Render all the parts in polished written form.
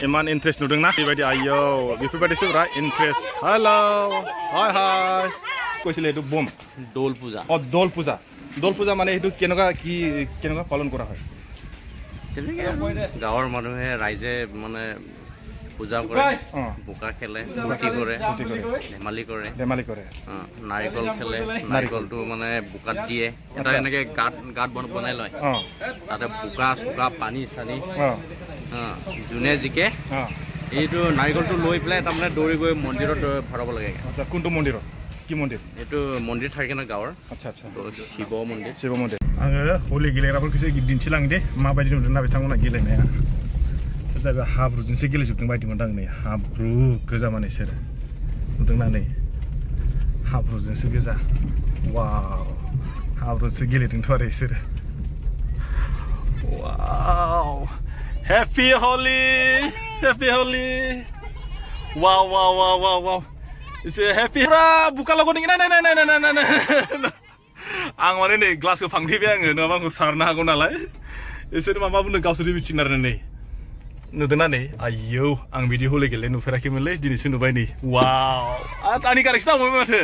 इमान इन्ट्रेस्ट नुदोंना बेबायदि आयौ बेफोरबायदिसो बिराद इन्ट्रेस्ट हेलो हाय हाय কৈছিলে এটো বম দোল পূজা দোল পূজা মানে এটো কেনেকা পালন কৰা হয় গাঁৱৰ মানুহে ৰাইজে মানে পূজা কৰে বোকা খেলে ফূৰ্তি কৰে ধেমালি কৰে নাৰিকল খেলে নাৰিকলটো মানে বোকাত দিয়ে এটা এনেকে গাঁত বনাই লয় তাতে বোকা চোকা পানী চানি যোনে জিকে এইটো নাৰিকলটো লৈ পেলাই তাৰমানে দৌৰি গৈ মন্দিৰত ভৰাব লাগে কোনটো মন্দিৰত কি মন্দিৰ এইটো মন্দিৰ থাকে না গাঁৱৰ আচ্ছা শিৱ মন্দিৰ आङो हलि गेलेग्राफोरखौसो दिन्थिलाङो दे माबायदि नुदोंना बिथांमोना गेलेनाया जाहैबाय हाब्रुजोंसो गेलेजोबदों बायदि मोनदों आं नै हाब्रु गोजा माने बिसोरो नुदोंना नै हाब्रुजोंसो गोजा वाव हाब्रुजोंसो गेलेदोंथ' आरो बिसोरो वाव हेपि हलि वाव वाव वाव वाव वाव इसे हेपि बुका लगोनि नाय आं माने नै ग्लासखौ फांथेबाय आङो नङाबा आंखौ सारनो हागौ नालाय इसोर माबा बुंदों गावसोर मिथिगोन आरो नै नुदोंना नै आयौ आं बिदि हलि गेलेनाय नुफेराखैमोनलै दिनैसो नुबाय नै वाव आंनि गारिखौसो नांबाय माथो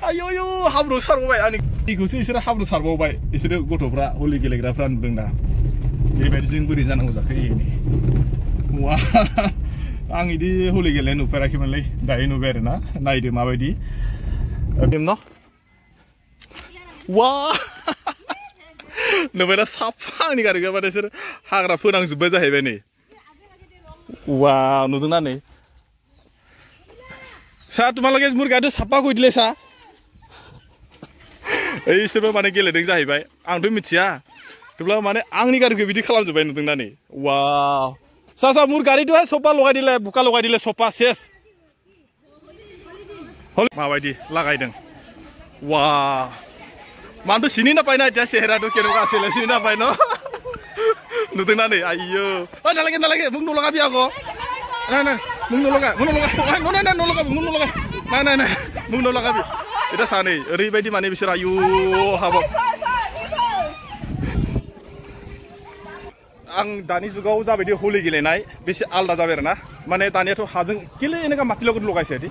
आयौ हाब्रु सारबावबाय आंनिखौसो इसोरो हाब्रु सारबावबाय इसोरो गथ'फ्रा हलि गेलेग्राफ्रा नुदों दा बेबायदिजों बोरै जानांगौ जाखो नै वा आं बिदि हलि गेलेनाय नुफेराखैमोनलै दायो नुबाय आरो ना नायदो माबायदि न Wah, नोबेरा साफा आंनि गारिखौ माने बिसोर हाग्रा फोनांजोब्बाय जाहैबाय नै वाव नुदोंना नै सा तुम्हालागे मुर्गादो साफा गइदले सा इसोरबो माने गेलेदों जाहैबाय आंथ' मिथिया थेवब्लाबो माने आंनि गारिखौ बिदि खालामजोब्बाय नुदोंना नै वाव सा मुर गारिदो सफा लगाय दिले बुका लगाय दिले सफा सेस माबायदि लागायदों वाव मानोथ' सिनि ना पाइना इतना सेहेराथ' केनेका आसोले सिनि ना पाइनो नुदोंना नै आयौ नालागे मुं नलगा बियागो ना मुं नलगा मुं नलगा बि এটা सानै ओरैबायदि माने बिसोर आयौ हाबाब आं दानि जुगाव जाबायदि हलि गेलेनाय बेसे आलदा जाबाय आरो ना माने दानियाथ' हाजों केले एनेका माटिलगत लगायसै दि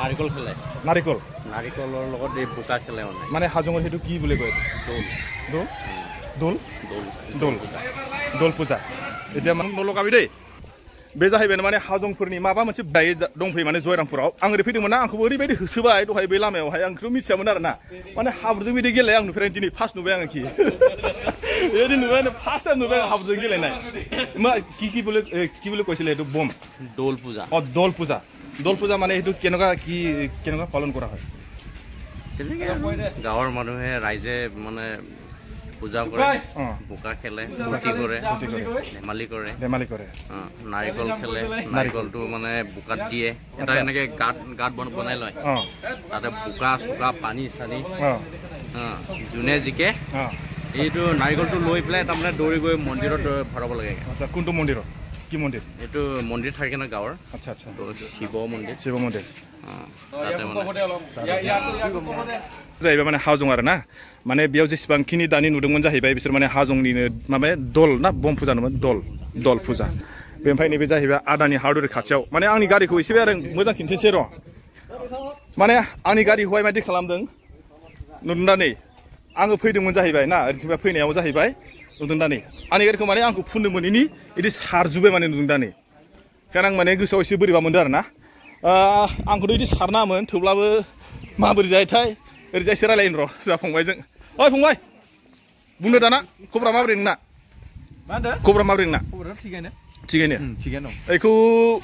नारिकल खेले नारिकলৰ লগত এই বোকা খেলে মানে হাজঙৰ হেতু কি বুলি কয় দোল পূজা এতিয়া মান নলগাবি দেই बे जाहैबाय माने हाजंफोरनि माबा मोनसे दायो दंफैयो माने जयरामपुराव आं ओरै फैदोंमोन ना आंखौबो ओरैबायदि होसोबाय दहाय बे लामायावहाय आंखौ मिथियामोन आरो ना माने हाब्रुजों बिदि गेलेनाय आं नुफेराखै दिनै फार्स्ट नुबाय आङो बेबायदि नुबाय फार्स्ट टाइम नुबाय हाब्रुजों गेलेनाय मा কি বুলি কৈছিলে এইটো বম দোল পূজা মানে এইটো কেনেকা পালন কৰা হয় গাঁৱৰ মানুহে ৰাইজে মানে পূজা কৰে বোকা খেলে ফূৰ্তি কৰে ধেমালি কৰে নাৰিকল খেলে নাৰিকলটো মানে বোকাত দিয়ে এটা এনেকে গাঁত বনাই লয় তাতে বোকা চোকা পানী চানি যোনে জিকে এইটো নাৰিকলটো লৈ পেলাই তাৰমানে দৌৰি গৈ মন্দিৰত ভৰাব লাগে কোনটো মন্দিৰত কি মন্দিৰ এইটো মন্দিৰ থাকে না গাঁৱৰ আচ্ছা শিৱ মন্দিৰ जाहैबाय माने हाजं आरो ना माने बेयाव जेसेबांखिनि दानि नुदोंमोन जाहैबाय बिसोर माने हाजंनिनो माबा दल ना बम फुजा नोमोन दल फुजा बेनिफ्राय नैबे जाहैबाय आदानि हार्डवेर खाथियाव माने आंनि गारिखौ एसे आरो मोजां खिन्थिसै र' माने आंनि गारिखौहाय मादि खालामदों नुदों दा नै आङो फैदोंमोन जाहैबाय ना ओरैथिंबा फैनायाव जाहैबाय नुदों दा नै आंनि गारिखौ माने आंखौ फुननो मोनैनि इदि सारजुबाय माने नुदों दा नै खारन आं माने गोसोआव एसे बोरैबा मोनदों आरो ना आंखौथ' इदि सारनामोन थेवब्लाबो माबोरै जायोथाय ओरैजाय एसे रायलायनो र' जोंहा फंबायजों ओइ फंबाय बुंनो दाना खबरा माबोरै नोंना मा होनदों खबरा माबोरै नोंना खबरा थिगानो दं बेखौ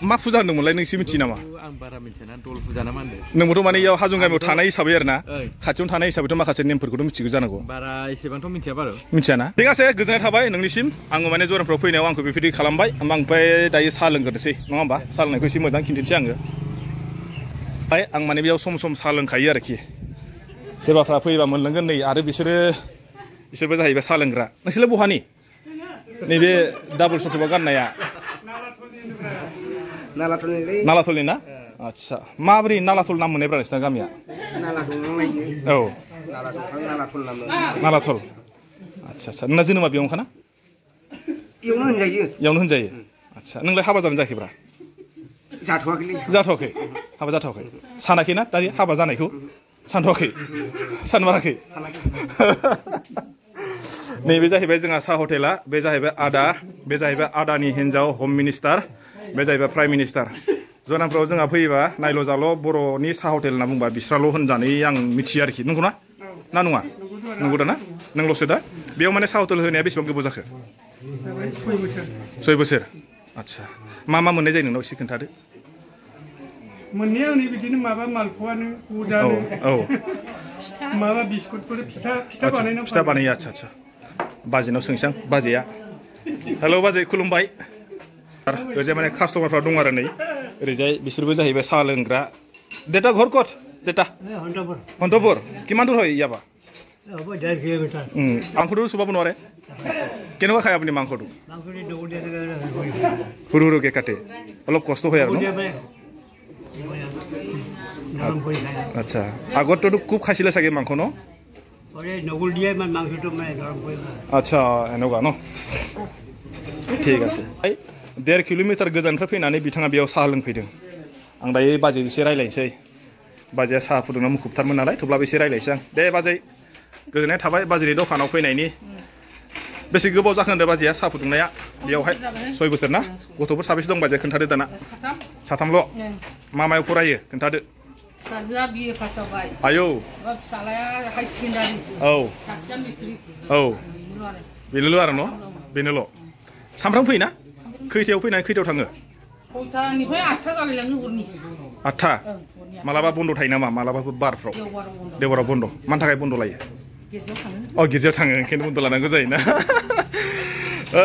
मा फुजा होनदोंमोनलाय नोंसो मिथियो नामा आं बारा मिथियाना दल फुजा ना मा होनदों नोंबोथ' माने इयाव हाजं गामियाव थानाय हिसाबै आरो ना खाथियावनो थानाय हिसाबैथ' माखासे नेमफोरखौथ' मिथिगौ जानांगौ बारा एसेबांथ' मिथिया बारो मिथियाना ठीक আছে गोजोननाय थाबाय नोंनिसिम आङो माने जयरामपुराव फैनायाव आंखौ बेबायदि खालामबाय ओमफ्राय दायो साहा लोंग्रोनोसै नङा होमबा साहा लोंनायखौ एसे मोजां खिन्थिनोसै आङो आं माने बेयाव सम साहा लोंखायो आरोखि सोरबाफ्रा फैबा मोनलोंगोन नै आरो बिसोरबो जाहैबाय साहा लोंग्रा नोंसोरलाय बहानि नैबे डाबल सटआव गाननाया नालाथलनि ना आच्छा माबोरै नालाथल नाम मोननायब्रा नोंसिना गामिया औ नालाथल आच्छा नोंना जोनोमा बेयावनोखाना इयावनो होनजायो आदसा नोंलाय हाबा जानो जायाखैब्रा जाथ'वाखै हाबा जाथ'वाखै सानाखै ना दानि हाबा जानायखौ सानथ'वाखै सानमाराखै नैबे जाहैबाय जोंहा साहा हटेला बे जाहैबाय आदानि हिन्जाव हम मिनिस्टार बे जाहैबाय प्राइम मिनिस्टार जनाफ्राव जोंहा फैयोबा नायल' जाल' बर'नि साहा हटेल होनना बुंबा बिस्राल' होनजानाय आं मिथियो आरोखि नंगौना ना नङा नंगौ दा ना नोंल'सो दा बेयाव माने साहा हटेल होनाया बेसेबां गोबाव जाखो 6 बोसोर आदसा मा मोननाय जायो नोंनाव एसे खोन्थादो मोननाया नै बिदिनो माबा मालप'आनो गजानो माबा बिस्कुटफोर फिथा बानायो आदसा बाजेनाव सोंसां बाजेया हेलौ बाजे खुलुमबाय ओरैजाय माने कास्टमारफ्रा दं आरो नै ओरैजाय बिसोरबो जाहैबाय साहा लोंग्रा देता घर कत देता हन्तपुर किमान दूर হয় ইয়াবা 1.5 কিলোমিটার মাংসটো চুবাব নোৱাৰে কেনেকুৱা খায় আপুনি মাংসটো সৰু সৰুকে কাটে অলপ কষ্ট হয় আৰু আচ্ছা আগততো খুব খাইছিলে চাগে মাংস ন আচ্ছা এনেকুৱা ন ঠিক আছে 1.5 কিলোমিটাर गोजाननिफ्राय फैनानै बिथाङा बेयाव साहा लोंफैदों आं दायो बाजै एसे रायलायनोसै बाजैया साहा फुदुंना मुखुबथारमोन नालाय थेवब्लाबो एसे रायलायनोसै आं दे बाजै गोजोननाय थाबाय बाजैनि दखानाव फैनायनि बेसे गोबाव जाखो होनदों बाजैया साहा फुदुंनाया बेयावहाय 6 बोसोर ना गथ'फोर साबेसे दं बाजै खोन्थादो दाना साथामल' मा मायाव फरायो खोन्थादो सासेया बिए पास जाबाय आयौ फिसालाया हाई सेकेन्डारि औ सासेया मेट्रिक औ बेनोल' आरो न' बेनोल' सामफ्रामबो फैयोना खैथायाव फैनानै खैथायाव थाङो 6टानिफ्राय 8टा जालायलाङो हरनि 8टा मालाबा बन्द' थायो नामा मालाबाफोर बारफ्राव देवबाराव बन्द' मानि थाखाय बन्द' लायो गिर्जायाव थाङो ओंखायनो बन्द' लानांगौ जायोना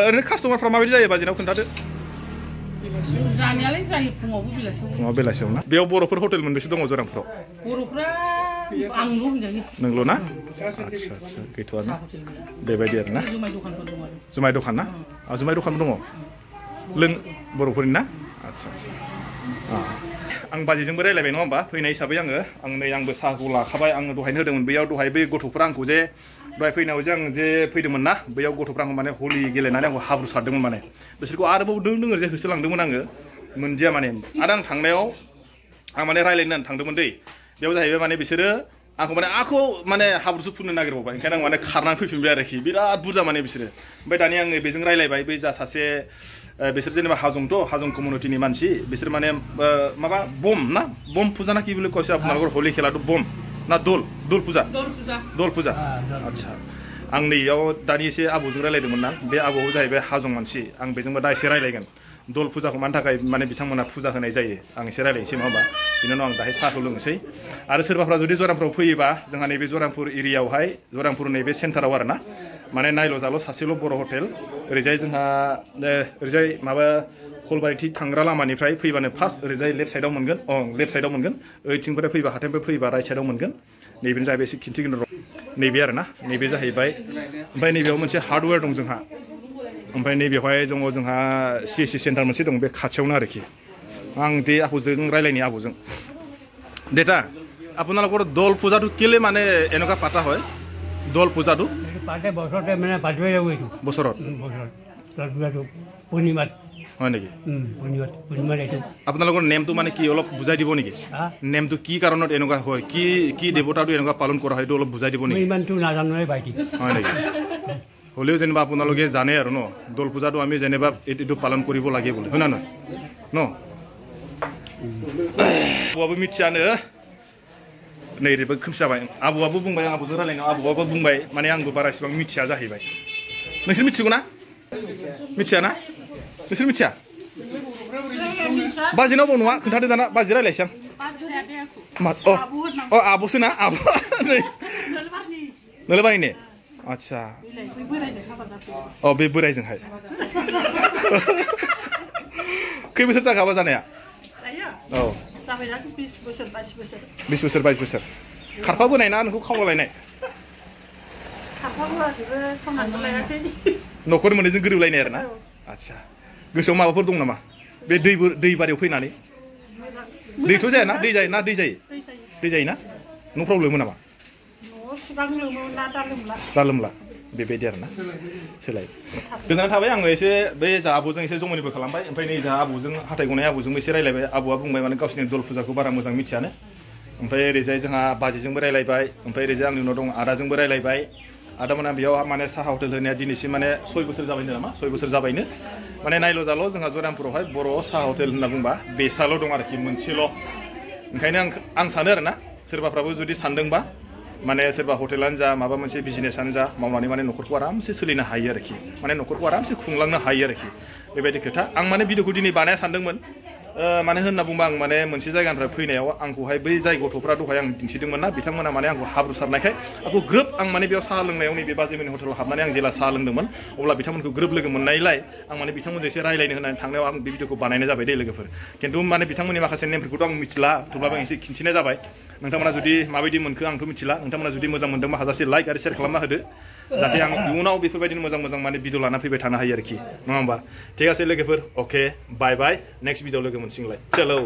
ओरैनो कास्टमारफ्रा माबायदि जायो बाजेनाव खोन्थादो जानायालाय जायो फुङाव बेलासियाव ना बेयाव बर'फोर हटेल मोनबेसे दङ जोरांफ्राव बर'फ्रा आंल' होनजायो नोंल' ना आदसा गैथ'आना बेबायदि आरो ना जुमाय दखान ना जुमाय दखान दङ लों बर'फोरनि ना आदसा आं बाजैजोंबो रायलायबाय नङा होमबा फैनाय हिसाबै आंबो साहाखौ लाखाबाय आङो दहायनो होदोंमोन बैयाव दहाय बै गथ'फ्रा आंखौ जे दहाय फैनायाव जे आं जे फैदोंमोन ना बैयाव गथ'फ्रा आंखौ माने हलि गेलेनानै आंखौ हाब्रु सारदोंमोन माने बिसोरखौ आरोबाव दोङो जे होसोलांदोंमोन आङो मोनदिया माने आरो आं थांनायाव आं माने रायलायनो थांदोंमोन दै बेयाव जाहैबाय माने बिसोरो आंखौ माने हाब्रुसो फुननो नागिरबावबाय ओंखायनो आं माने खारनानै फैफिनबाय आरोखि बिराद बुरजा माने बिसोरो ओमफ्राय दानि आङो बेजों रायलायबाय बै जा सासे बिसोर जेनेबा हाजं कमिउनिटिनि मानसि बिसोर माने माबा बम फुजा ना কি বুলি কৈছে আপোনালোকৰ হোলি খেলাটো বম না দোল পূজা আচ্ছা आं नैयाव दानि एसे आबौजों रायलायदोंमोन ना बे आबौआ जाहैबाय हाजं मानसि आं बेजोंबो दा एसे रायलायगोन दल फुजाखौ मानि थाखाय माने बिथांमोना फुजा होनाय जायो आं एसे रायलायनोसै नङा होमबा बिनि उनाव आं दाहाय साहाखौ लोंनोसै आरो सोरबाफ्रा जुदि जरामफ्राव फैयोबा जोंहा नैबे जरामपुर एरियायावहाय जरामपुर नैबे सेन्टाराव आरो ना माने नायल' जाल' सासेल' बर' हटेल ओरैजाय जोंहा ओरैजाय माबा कलबारिथि थांग्रा लामानिफ्राय फैबानो फार्स्ट ओरैजाय लेफ्ट साइडआव मोनगोन ओइथिंनिफ्राय फैबा हाथाइनिफ्राय फैबा राइट साइडआव मोनगोन नैबेनो जाहैबाय एसे खिन्थिगोन र' नैबे आरो ना नैबे जाहैबाय ओमफ्राय नैबेयाव मोनसे हार्डवेयर दं जोंहा ओमफ्राय नैबेवहाय दङ जोंहा CSC सेन्टार मोनसे दं बे खाथियावनो आरोखि आं दे आबौजों रायलायनि आबौजों देता আপোনালোকৰ দল পূজাটো কেলে মানে এনেকুৱা পাতা হয় দল পূজাটো পাতে বছৰতে মানে পাতিবই যাব এইটো বছৰত দল পূজাটো পূৰ্ণিমাত হয় নেকি পূৰ্ণিমাত এইটো আপোনালোকৰ নেমটো মানে কি অলপ বুজাই দিব নেকি নেমটো কি কাৰণত এনেকুৱা হয় কি দেৱতাটো এনেকুৱা পালন কৰা হয় এইটো অলপ বুজাই দিব নেকি ইমানটো নাজানোৱে ভাইটি হয় নেকি হলেও যেনিবা আপোনালোকে জানে আৰু ন দল পূজাটো আমি যেনিবা এইটো পালন কৰিব লাগে বুলি হয় না নহয় ন আবুआबो मिथियानो नै ओरैबो खोमसि जाबाय आबौआबो बुंबाय आबौजों रायलायनायाव आबौआबो बुंबाय माने आंबो बारा इसेबां मिथिया जाहैबाय नोंसोर मिथिगौ ना मिथिया ना नोंसोर मिथिया बाजिनाव बाव नङा खोन्थादो दाना बाजि रायलायसै आं आब'सो ना आब' नोलोबारिनि आदसा बे बोरायजोंहाय खै बोसोर जाखो हाबा जानाया औ 20 बोसोर 22 बोसोर खारफाबोनाय ना नोंखौ खावलायनाय न'खर मोननैजों गोरोबलायनाय आरो ना आदसा गोसोआव माबाफोर दं नामा बे दै बारियाव फैनानै दैथ' जाया ना दै जायो ना न'फ्राव लोमो नामा दा लोमला बेबायदि आरोना सोलाय गोजोननाय थाबाय आङो एसे बे जा आब'जों एसे जमनिबो खालामबाय ओमफ्राय नै जा आब'जों हाथाय गनाय आब'जोंबो एसे रायलायबाय आब'आ बुंबाय माने गावसिनि दल फुजाखौ बारा मोजां मिथियानो ओमफ्राय ओरैजाय जोंहा बाजिजोंबो रायलायबाय ओमफ्राय ओरैजाय आंनि उनाव दं आदाजोंबो रायलायबाय आदामोना बेयाव माने साहा हटेल होनाया दिनैसिम माने 6 बोसोर जाबायनो नामा 6 बोसोर जाबायनो माने नायल' जाल' जोंहा जरामपुरावहाय बर' साहा हटेल होनना बुंबा बेसाल' दं आरोखि मोनसेल' ओंखायनो आं सानो आरोना सोरबाफ्राबो जुदि सानदोंबा माने सोरबा हटेलानो जा माबा मोनसे बिजनेसानो जा मावनानै माने न'खरखौ आरामसे सोलिनो हायो आरोखि माने न'खरखौ आरामसे खुंलांनो हायो आरोखि बेबायदि खोथा आं माने भिडिअखौ दिनै बानाया सानदोंमोन मानो होनना बुंबा आं माने मोनसे जायगानिफ्राय फैनायाव आंखौहाय बै जाय गथ'फ्रा दहाय आं दिन्थिदोंमोन ना बिथांमोना माने आंखौ हाब्रु सारनायखाय आंखौ ग्रोब आं माने बेयाव साहा लोंनायाव नैबे बाजैमोननि हटेलाव हाबनानै आं जेला साहा लोंदोंमोन अब्ला बिथांमोनखौ ग्रोब लोगो मोननायलाय आं माने बिथांमोनजों एसे रायलायनो होननानै थांनायाव आं बे भिडिअखौ बानायनाय जाबाय दे लोगोफोर खिन्थु माने बिथांमोननि माखासे नेमफोरखौथ' आं मिथिला थेवब्लाबो आं एसे खिन्थिनाय जाबाय नोंथांमोना जुदि माबायदि मोनखो आंथ' मिथिला नोंथांमोना जुदि मोजां मोनदोंबा हाजासे लाइक आरो शेयार खालामना होदो जाहाथे आं इयुनाव बेफोरबायदिनो मोजां माने भिडिअ लाना फैबाय थानो हायो आरोखि नङा होमबा ठीक আছে लोगोफोर अके बाय बाय नेक्स्ट भिडिअ लोगो मोनसिगोनलाय चलो